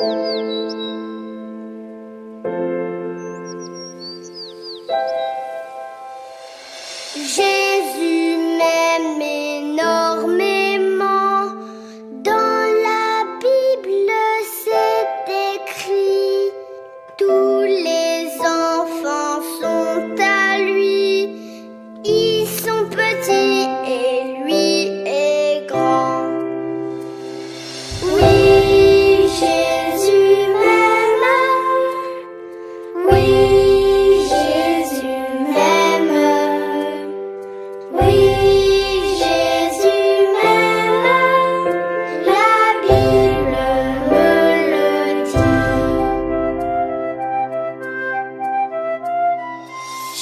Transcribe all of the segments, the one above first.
Jésus m'aime énormément. Dans la Bible, c'est écrit. Tous les enfants sont à lui. Ils sont petits et lui est grand. Oui, Jésus m'aime. Oui, Jésus m'aime. Oui, Jésus m'aime. La Bible me le dit.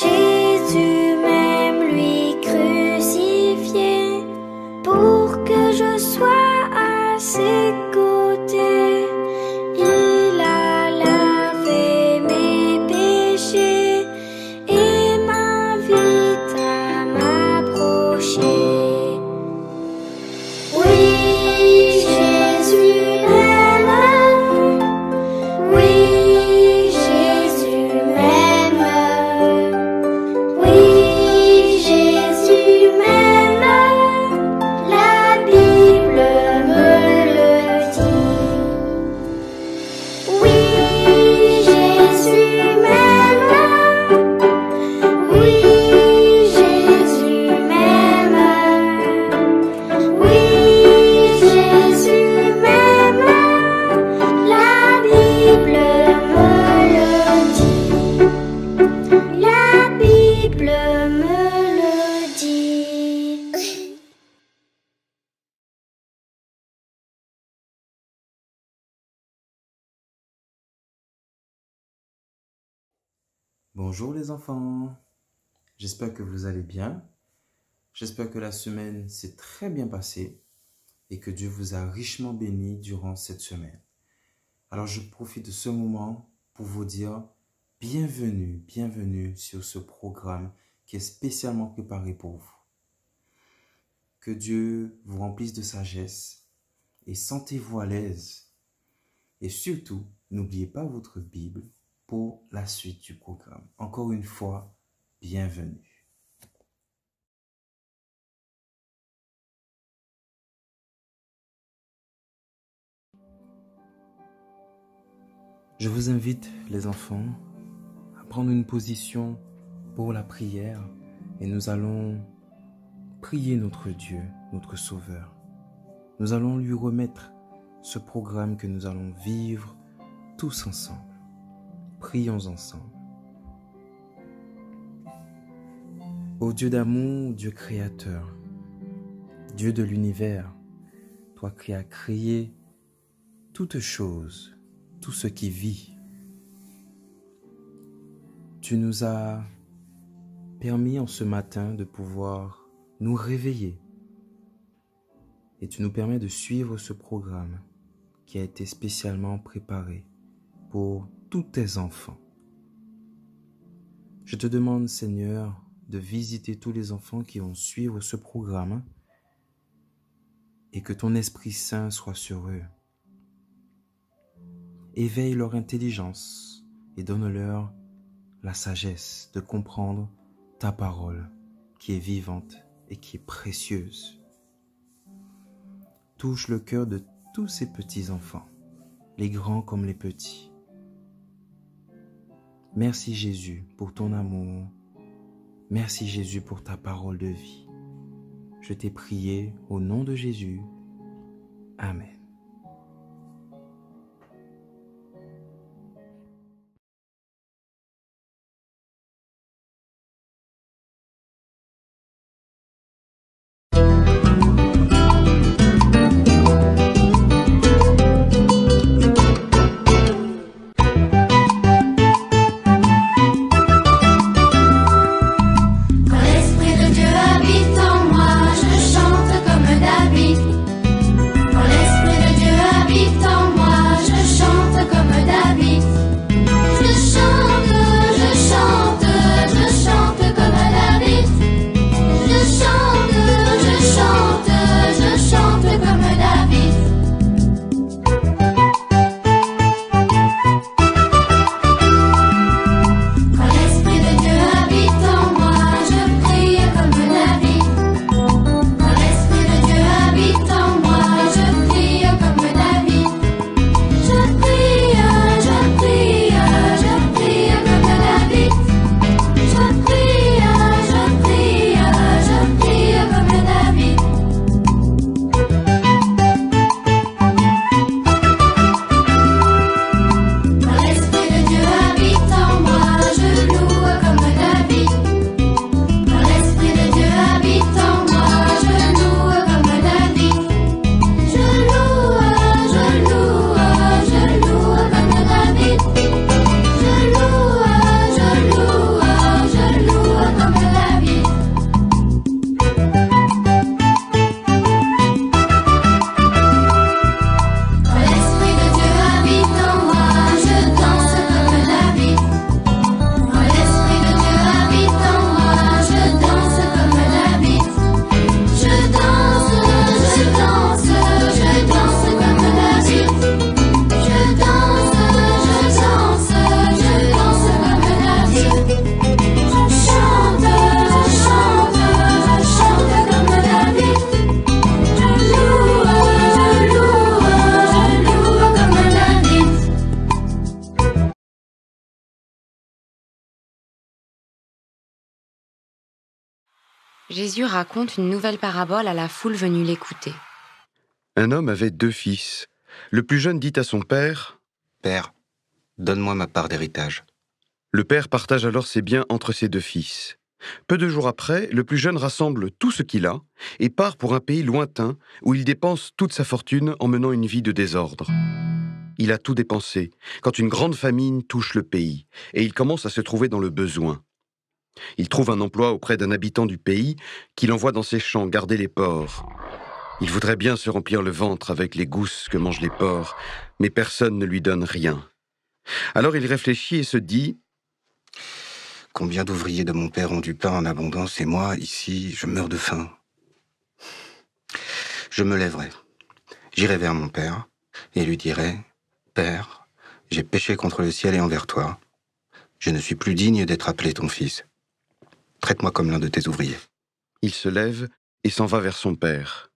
Jésus m'aime, lui crucifié, pour que je sois à ses côtés. Il a lavé mes péchés et m'invite à m'approcher. Oui, Jésus m'aime. Oui, Jésus m'aime. Oui, Jésus m'aime. La Bible me le dit. Oui, Jésus m'aime. Oui, Jésus m'aime. Oui, Jésus m'aime. La Bible me le dit. La Bible me le dit. Bonjour les enfants, j'espère que vous allez bien, j'espère que la semaine s'est très bien passée et que Dieu vous a richement béni durant cette semaine. Alors je profite de ce moment pour vous dire bienvenue, bienvenue sur ce programme qui est spécialement préparé pour vous. Que Dieu vous remplisse de sagesse et sentez-vous à l'aise. Et surtout, n'oubliez pas votre Bible pour la suite du programme. Encore une fois, bienvenue. Je vous invite, les enfants, à prendre une position pour la prière et nous allons prier notre Dieu, notre Sauveur. Nous allons lui remettre ce programme que nous allons vivre tous ensemble. Prions ensemble. Ô Dieu d'amour, Dieu créateur, Dieu de l'univers, toi qui as créé toutes choses, tout ce qui vit, tu nous as permis en ce matin de pouvoir nous réveiller et tu nous permets de suivre ce programme qui a été spécialement préparé pour tous tes enfants. Je te demande, Seigneur, de visiter tous les enfants qui vont suivre ce programme et que ton Esprit Saint soit sur eux. Éveille leur intelligence et donne-leur la sagesse de comprendre ta parole qui est vivante et qui est précieuse. Touche le cœur de tous ces petits enfants, les grands comme les petits. Merci Jésus pour ton amour. Merci Jésus pour ta parole de vie. Je t'ai prié au nom de Jésus. Amen. Quand l'Esprit Jésus raconte une nouvelle parabole à la foule venue l'écouter. Un homme avait 2 fils. Le plus jeune dit à son père, « Père, donne-moi ma part d'héritage. » Le père partage alors ses biens entre ses 2 fils. Peu de jours après, le plus jeune rassemble tout ce qu'il a et part pour un pays lointain où il dépense toute sa fortune en menant une vie de désordre. Il a tout dépensé quand une grande famine touche le pays et il commence à se trouver dans le besoin. Il trouve un emploi auprès d'un habitant du pays qu'il envoie dans ses champs garder les porcs. Il voudrait bien se remplir le ventre avec les gousses que mangent les porcs, mais personne ne lui donne rien. Alors il réfléchit et se dit « Combien d'ouvriers de mon père ont du pain en abondance et moi, ici, je meurs de faim. Je me lèverai, j'irai vers mon père et lui dirai « Père, j'ai péché contre le ciel et envers toi. Je ne suis plus digne d'être appelé ton fils. Traite-moi comme l'un de tes ouvriers. » Il se lève et s'en va vers son père.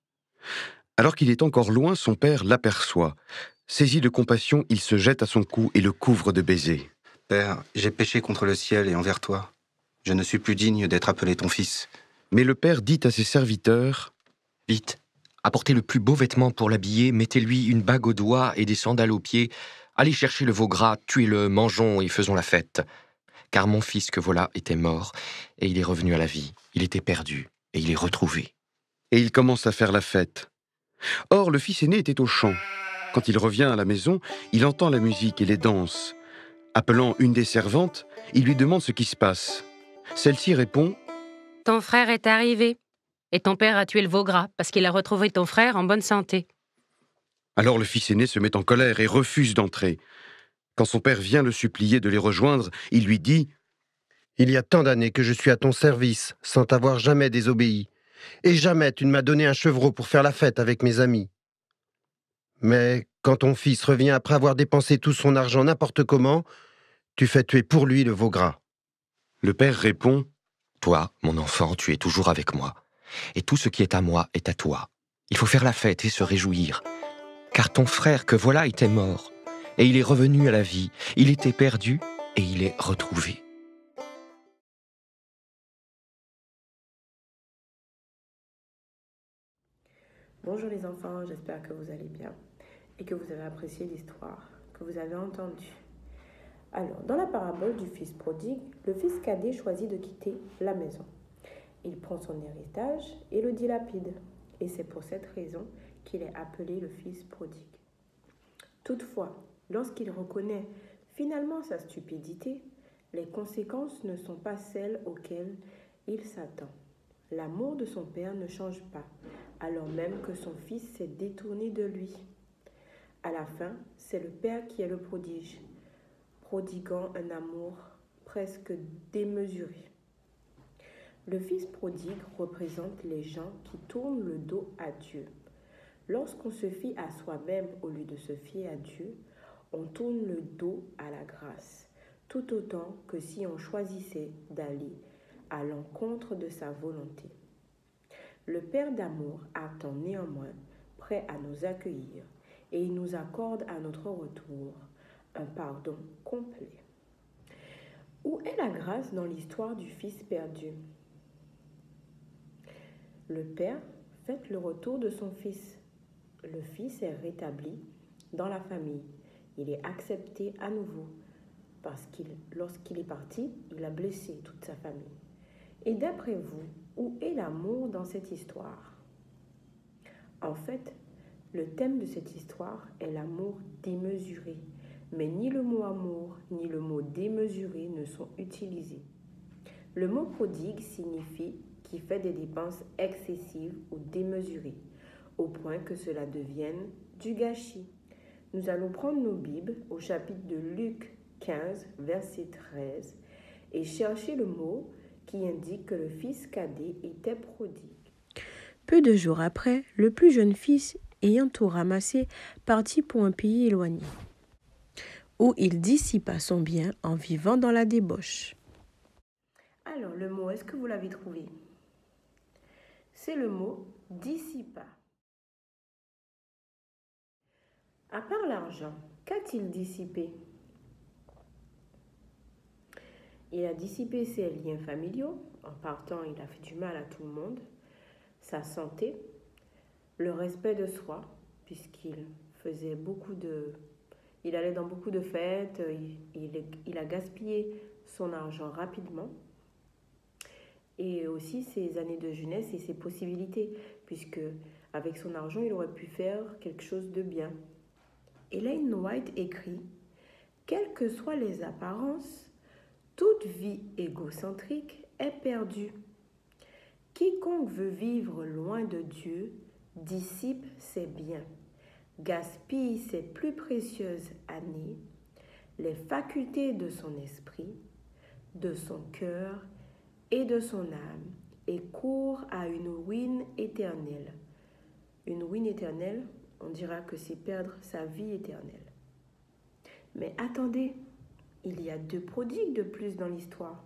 Alors qu'il est encore loin, son père l'aperçoit. Saisi de compassion, il se jette à son cou et le couvre de baisers. « Père, j'ai péché contre le ciel et envers toi. Je ne suis plus digne d'être appelé ton fils. » Mais le père dit à ses serviteurs, « Vite, apportez le plus beau vêtement pour l'habiller, mettez-lui une bague au doigt et des sandales aux pieds. Allez chercher le veau gras, tuez-le, mangeons et faisons la fête. Car mon fils que voilà était mort, et il est revenu à la vie. Il était perdu, et il est retrouvé. » Et il commence à faire la fête. Or, le fils aîné était au champ. Quand il revient à la maison, il entend la musique et les danses. Appelant une des servantes, il lui demande ce qui se passe. Celle-ci répond « Ton frère est arrivé, et ton père a tué le veau gras parce qu'il a retrouvé ton frère en bonne santé. » Alors le fils aîné se met en colère et refuse d'entrer. Quand son père vient le supplier de les rejoindre, il lui dit « Il y a tant d'années que je suis à ton service, sans t'avoir jamais désobéi. Et jamais tu ne m'as donné un chevreau pour faire la fête avec mes amis. Mais quand ton fils revient après avoir dépensé tout son argent n'importe comment, tu fais tuer pour lui le veau gras. » Le père répond « Toi, mon enfant, tu es toujours avec moi. Et tout ce qui est à moi est à toi. Il faut faire la fête et se réjouir. Car ton frère que voilà était mort, et il est revenu à la vie. Il était perdu, et il est retrouvé. » Bonjour les enfants, j'espère que vous allez bien et que vous avez apprécié l'histoire que vous avez entendue. Alors, dans la parabole du fils prodigue, le fils cadet choisit de quitter la maison. Il prend son héritage et le dilapide, et c'est pour cette raison qu'il est appelé le fils prodigue. Toutefois, lorsqu'il reconnaît finalement sa stupidité, les conséquences ne sont pas celles auxquelles il s'attend. L'amour de son père ne change pas, alors même que son fils s'est détourné de lui. À la fin, c'est le père qui est le prodige, prodiguant un amour presque démesuré. Le fils prodigue représente les gens qui tournent le dos à Dieu. Lorsqu'on se fie à soi-même au lieu de se fier à Dieu, on tourne le dos à la grâce, tout autant que si on choisissait d'aller à l'encontre de sa volonté. Le Père d'amour attend néanmoins, prêt à nous accueillir, et il nous accorde à notre retour un pardon complet. Où est la grâce dans l'histoire du Fils perdu? Le Père fête le retour de son Fils. Le Fils est rétabli dans la famille. Il est accepté à nouveau, parce que lorsqu'il est parti, il a blessé toute sa famille. Et d'après vous, où est l'amour dans cette histoire? En fait, le thème de cette histoire est l'amour démesuré, mais ni le mot amour ni le mot démesuré ne sont utilisés. Le mot prodigue signifie qui fait des dépenses excessives ou démesurées, au point que cela devienne du gâchis. Nous allons prendre nos Bibles au chapitre de Luc 15, verset 13, et chercher le mot qui indique que le fils cadet était prodigue. Peu de jours après, le plus jeune fils, ayant tout ramassé, partit pour un pays éloigné, où il dissipa son bien en vivant dans la débauche. Alors, le mot, est-ce que vous l'avez trouvé? C'est le mot dissipa. À part l'argent, qu'a-t-il dissipé? Il a dissipé ses liens familiaux. En partant, il a fait du mal à tout le monde. Sa santé, le respect de soi, puisqu'il faisait il allait dans beaucoup de fêtes, il a gaspillé son argent rapidement. Et aussi ses années de jeunesse et ses possibilités, puisque avec son argent, il aurait pu faire quelque chose de bien. Ellen White écrit « Quelles que soient les apparences, toute vie égocentrique est perdue. Quiconque veut vivre loin de Dieu dissipe ses biens, gaspille ses plus précieuses années, les facultés de son esprit, de son cœur et de son âme, et court à une ruine éternelle. » Une ruine éternelle, on dira que c'est perdre sa vie éternelle. Mais attendez, il y a 2 prodigues de plus dans l'histoire.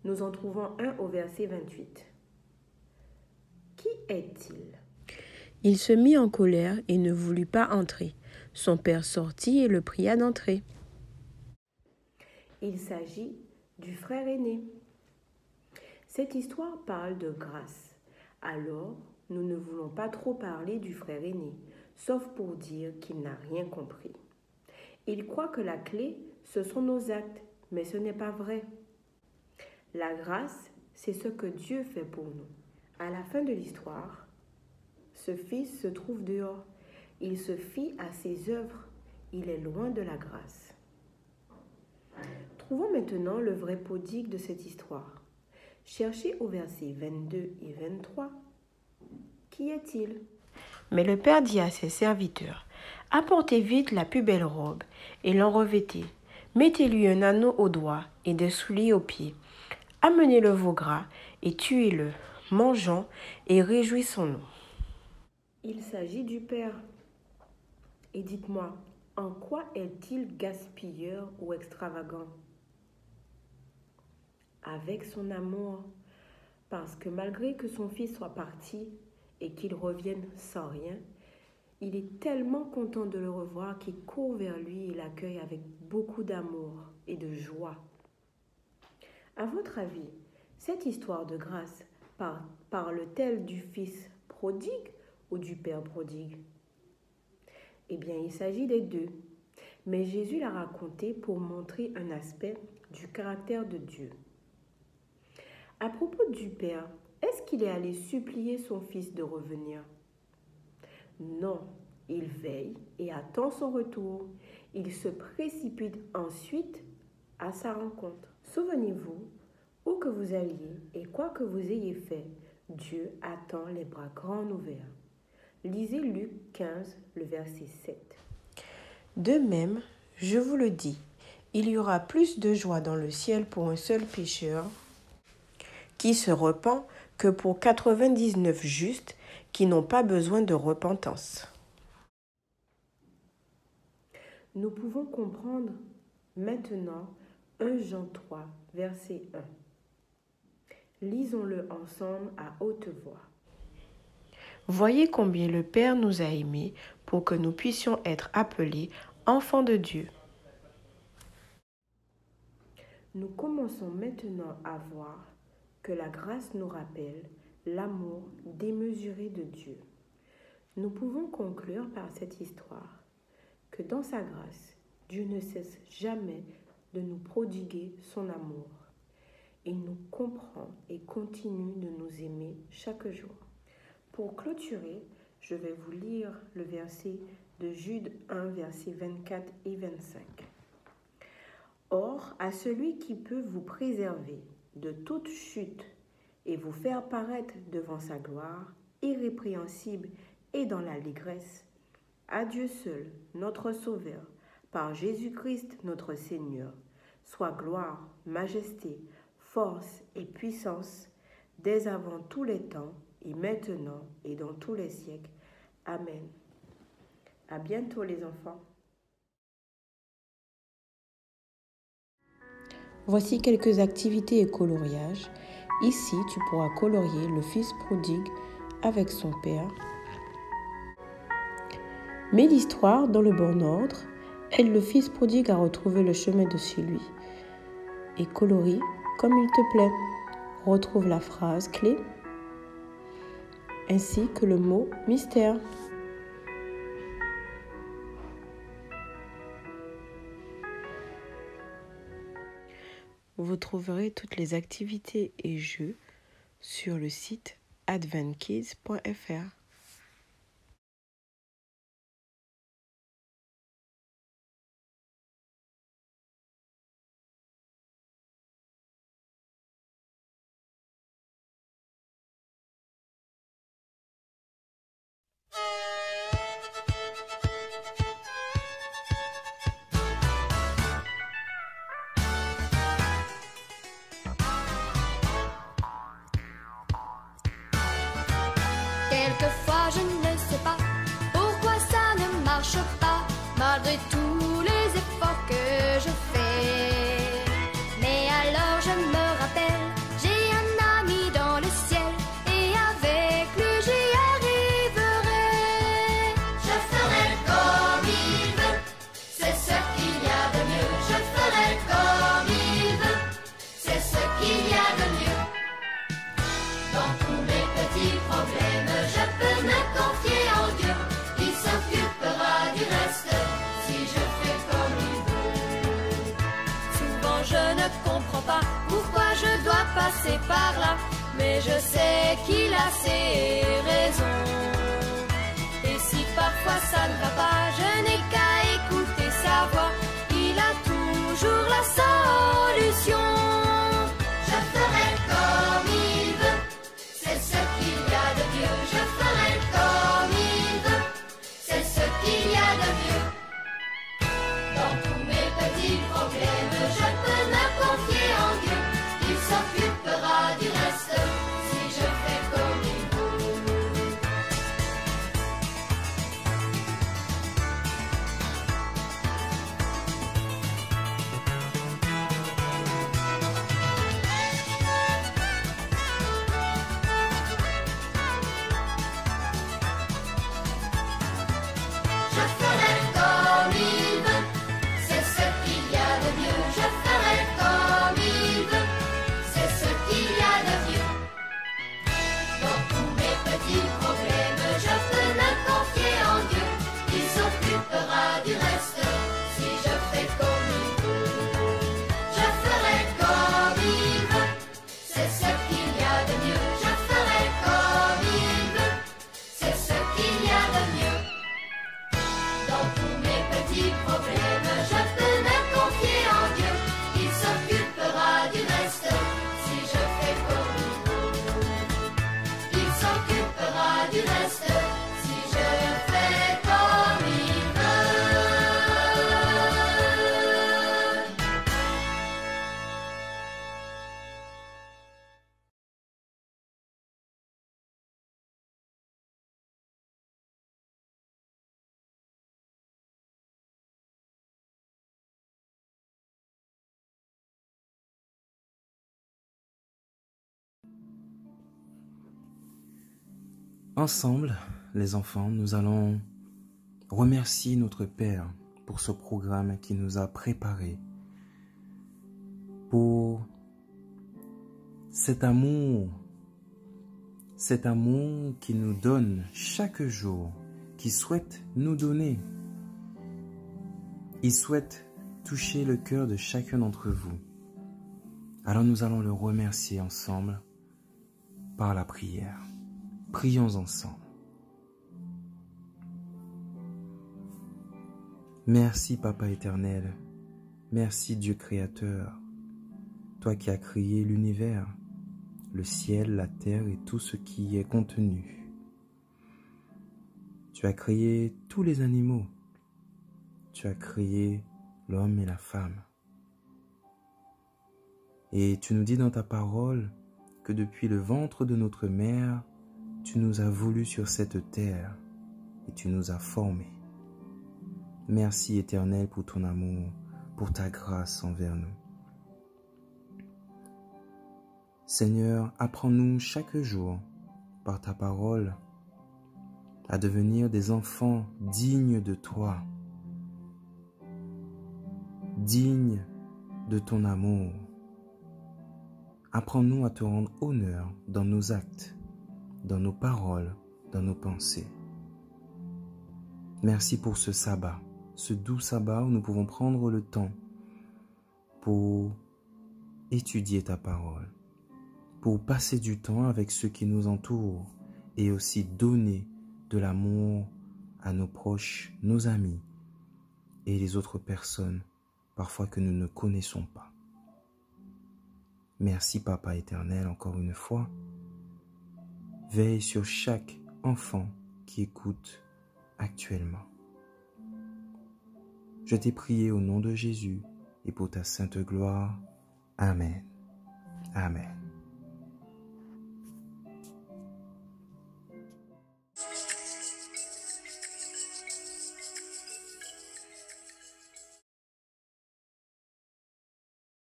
Nous en trouvons un au verset 28. Qui est-il? Il se mit en colère et ne voulut pas entrer. Son père sortit et le pria d'entrer. Il s'agit du frère aîné. Cette histoire parle de grâce. Alors, nous ne voulons pas trop parler du frère aîné, sauf pour dire qu'il n'a rien compris. Il croit que la clé, ce sont nos actes, mais ce n'est pas vrai. La grâce, c'est ce que Dieu fait pour nous. À la fin de l'histoire, ce fils se trouve dehors. Il se fie à ses œuvres. Il est loin de la grâce. Trouvons maintenant le vrai prodigue de cette histoire. Cherchez au verset 22 et 23. Qui est-il? Mais le père dit à ses serviteurs, « Apportez vite la plus belle robe et l'en revêtez. Mettez-lui un anneau au doigt et des souliers aux pieds. Amenez le veau gras et tuez-le. Mangeons et réjouissons-nous. » Il s'agit du père. Et dites-moi, en quoi est-il gaspilleur ou extravagant? Avec son amour, parce que malgré que son fils soit parti et qu'il revienne sans rien, il est tellement content de le revoir qu'il court vers lui et l'accueille avec beaucoup d'amour et de joie. À votre avis, cette histoire de grâce parle-t-elle du fils prodigue ou du père prodigue? Eh bien, il s'agit des deux. Mais Jésus l'a raconté pour montrer un aspect du caractère de Dieu. À propos du père, est-ce qu'il est allé supplier son fils de revenir? Non, il veille et attend son retour. Il se précipite ensuite à sa rencontre. Souvenez-vous, où que vous alliez et quoi que vous ayez fait, Dieu attend les bras grands ouverts. Lisez Luc 15, le verset 7. De même, je vous le dis, il y aura plus de joie dans le ciel pour un seul pécheur qui se repent que pour 99 justes qui n'ont pas besoin de repentance. Nous pouvons comprendre maintenant 1 Jean 3, verset 1. Lisons-le ensemble à haute voix. Voyez combien le Père nous a aimés pour que nous puissions être appelés enfants de Dieu. Nous commençons maintenant à voir que la grâce nous rappelle l'amour démesuré de Dieu. Nous pouvons conclure par cette histoire que dans sa grâce, Dieu ne cesse jamais de nous prodiguer son amour. Il nous comprend et continue de nous aimer chaque jour. Pour clôturer, je vais vous lire le verset de Jude 1, versets 24 et 25. Or, à celui qui peut vous préserver de toute chute et vous faire paraître devant sa gloire, irrépréhensible et dans l'allégresse, à Dieu seul, notre Sauveur, par Jésus-Christ notre Seigneur, soit gloire, majesté, force et puissance, dès avant tous les temps, et maintenant et dans tous les siècles. Amen. À bientôt les enfants. Voici quelques activités et coloriages. Ici, tu pourras colorier le fils prodigue avec son père. Mets l'histoire dans le bon ordre. Aide le fils prodigue à retrouver le chemin de chez lui. et colorie comme il te plaît. Retrouve la phrase clé ainsi que le mot mystère. Vous trouverez toutes les activités et jeux sur le site adventkids.fr. Quelquefois je ne sais pas pourquoi ça ne marche pas, malgré tous les efforts que je fais. Mais alors je me rappelle, j'ai un ami dans le ciel, et avec lui j'y arriverai. Je ferai comme il veut, c'est ce qu'il y a de mieux. Je ferai comme il veut, c'est ce qu'il y a de mieux. Dans tous mes petits problèmes, je peux me confier en Dieu, il s'occupera du reste si je fais comme il veut. Souvent je ne comprends pas pourquoi je dois passer par là, mais je sais qu'il a ses raisons. Et si parfois ça ne va pas, je n'ai qu'à écouter sa voix, il a toujours la solution. Je ferai comme il veut, c'est ce qu'il y a de mieux. Je ferai comme il veut, c'est ce qu'il y a de mieux. Dans tous mes petits problèmes, je peux me confier en Dieu, il s'occupera du reste si je fais comme il veut. Je ferai comme il veut, c'est ce qu'il y a de mieux. Je ferai comme il veut, c'est ce qu'il y a de mieux. Dans tous mes petits problèmes, je peux me confier en Dieu, il s'occupera du reste si je fais comme il veut. Je ferai comme il veut, c'est ce qu'il y a de mieux. Je ferai comme il veut, c'est ce qu'il y a de mieux. Dans tous mes petits problèmes, je peux me confier en Dieu, il s'occupera du reste si je fais comme il veut. Il s'occupera du reste si je fais comme il veut. Ensemble, les enfants, nous allons remercier notre Père pour ce programme qui nous a préparés, pour cet amour qu'il nous donne chaque jour, qu'il souhaite nous donner. Il souhaite toucher le cœur de chacun d'entre vous. Alors nous allons le remercier ensemble par la prière. Prions ensemble. Merci Papa éternel, merci Dieu créateur, toi qui as créé l'univers, le ciel, la terre et tout ce qui y est contenu. Tu as créé tous les animaux, tu as créé l'homme et la femme. Et tu nous dis dans ta parole que depuis le ventre de notre mère, tu nous as voulu sur cette terre et tu nous as formés. Merci Éternel pour ton amour, pour ta grâce envers nous. Seigneur, apprends-nous chaque jour, par ta parole, à devenir des enfants dignes de toi, dignes de ton amour, Apprends-nous à te rendre honneur dans nos actes, dans nos paroles, dans nos pensées. Merci pour ce sabbat, ce doux sabbat où nous pouvons prendre le temps pour étudier ta parole, pour passer du temps avec ceux qui nous entourent et aussi donner de l'amour à nos proches, nos amis et les autres personnes parfois que nous ne connaissons pas. Merci Papa éternel encore une fois. Veille sur chaque enfant qui écoute actuellement. Je t'ai prié au nom de Jésus et pour ta sainte gloire. Amen. Amen.